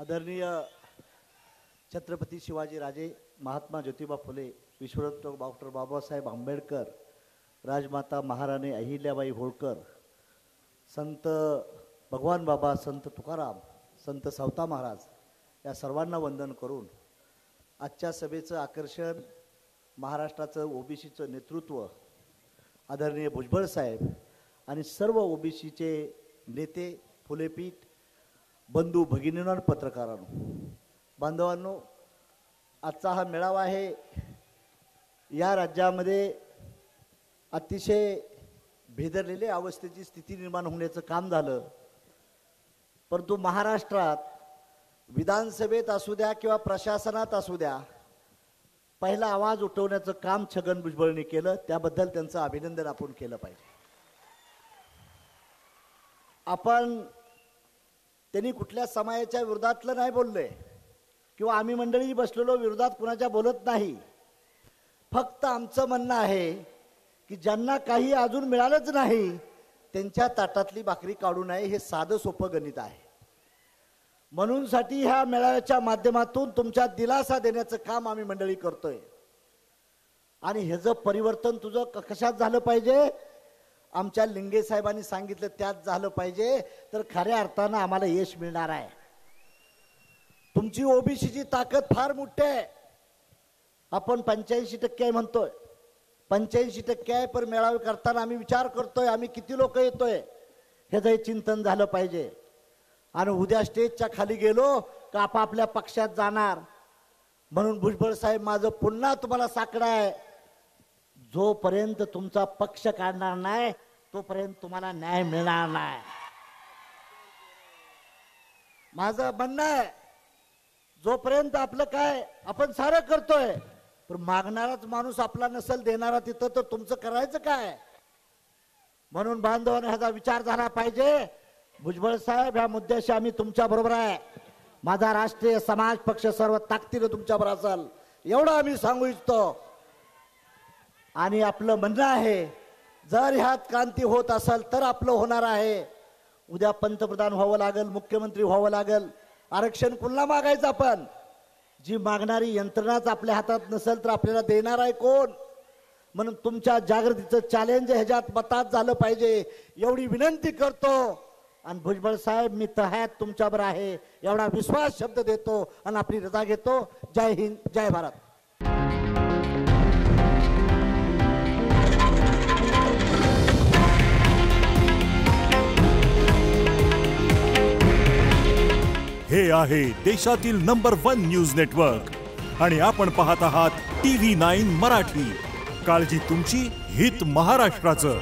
आदरणीय छत्रपती शिवाजीराजे, महात्मा ज्योतिबा फुले, विश्वरत्न डॉक्टर बाबासाहेब आंबेडकर, राजमाता महाराणी अहिल्याबाई होळकर, संत भगवान बाबा, संत तुकाराम, संत सावता महाराज या सर्वांना वंदन करून आजच्या सभेचं आकर्षण महाराष्ट्राचं ओबीसीचं नेतृत्व आदरणीय भुजबळ साहेब आणि सर्व ओबीसीचे नेते, फुलेपीठ, बंधू भगिनींनो आणि पत्रकारांनो, बांधवांनो, आजचा हा मेळावा आहे या राज्यामध्ये अतिशय भेदरलेल्या अवस्थेची स्थिती निर्माण होण्याचं काम झालं। परंतु महाराष्ट्रात विधानसभेत असू द्या किंवा प्रशासनात असू द्या, पहिला आवाज उठवण्याचं काम छगन भुजबळांनी केलं, त्याबद्दल त्यांचं अभिनंदन आपण केलं पाहिजे। आपण त्यांनी कुठल्या समाजाच्या विरोधातलं नाही बोलले किंवा आम्ही मंडळी बसलेलो विरोधात कुणाच्या बोलत नाही। फक्त आमचं म्हणणं आहे की ज्यांना काही अजून मिळालंच नाही त्यांच्या ताटातली भाकरी काढू नये, हे साधं सोपं गणित आहे। म्हणून साठी ह्या मेळाव्याच्या माध्यमातून तुमच्या दिलासा देण्याचं काम आम्ही मंडळी करतोय। आणि ह्याचं परिवर्तन तुझं कशात झालं पाहिजे? आमच्या लिंगे साहेबांनी सांगितलं त्यात झालं पाहिजे, तर खऱ्या अर्थानं आम्हाला यश मिळणार आहे। तुमची ओबीसीची ताकद फार मोठी आहे। आपण 85% म्हणतोय, 85% आहे, पण मेळावे करताना आम्ही विचार करतोय आम्ही किती लोक येतोय ह्याचं चिंतन झालं पाहिजे। आणि उद्या स्टेजच्या खाली गेलो का आपापल्या पक्षात जाणार। म्हणून भुजबळ साहेब, माझं पुन्हा तुम्हाला साकडं आहे, जोपर्यंत तुमचा पक्ष काढणार नाही तोपर्यंत तुम्हाला न्याय मिळणार नाही। माझं म्हणणं आहे, जोपर्यंत आपलं काय आपण सारं करतोय, पण मागणाराच माणूस आपला नसेल, देणारा तिथं, तर तुमचं करायचं काय? म्हणून बांधवांनो, ह्याचा विचार झाला पाहिजे। भुजबळ साहेब, ह्या मुद्द्याशी आम्ही तुमच्या बरोबर आहे। माझा राष्ट्रीय समाज पक्ष सर्व ताकदीने तुमच्या बरोबर असेल, एवढं आम्ही सांगू इच्छितो। आणि आपलं म्हणणं आहे, जर ह्यात क्रांती होत असेल तर आपलं होणार आहे। उद्या पंतप्रधान व्हावं लागेल, मुख्यमंत्री व्हावं लागेल, आरक्षण पुन्हा मागायचं आपण। जी मागणारी यंत्रणाच आपल्या हातात नसेल तर आपल्याला देणार आहे कोण? म्हणून तुमच्या जागृतीचं चॅलेंज ह्याच्यात मतात झालं पाहिजे, एवढी विनंती करतो। आणि भुजबळ साहेब, मी तहत तुमच्यावर आहे एवढा विश्वास शब्द देतो आणि आपली रजा घेतो। जय हिंद, जय भारत। हे आहे देशातील नंबर 1 न्यूज नेटवर्क आणि आपण पाहत आहात TV9 मराठी। काळजी तुमची, हित महाराष्ट्राचं।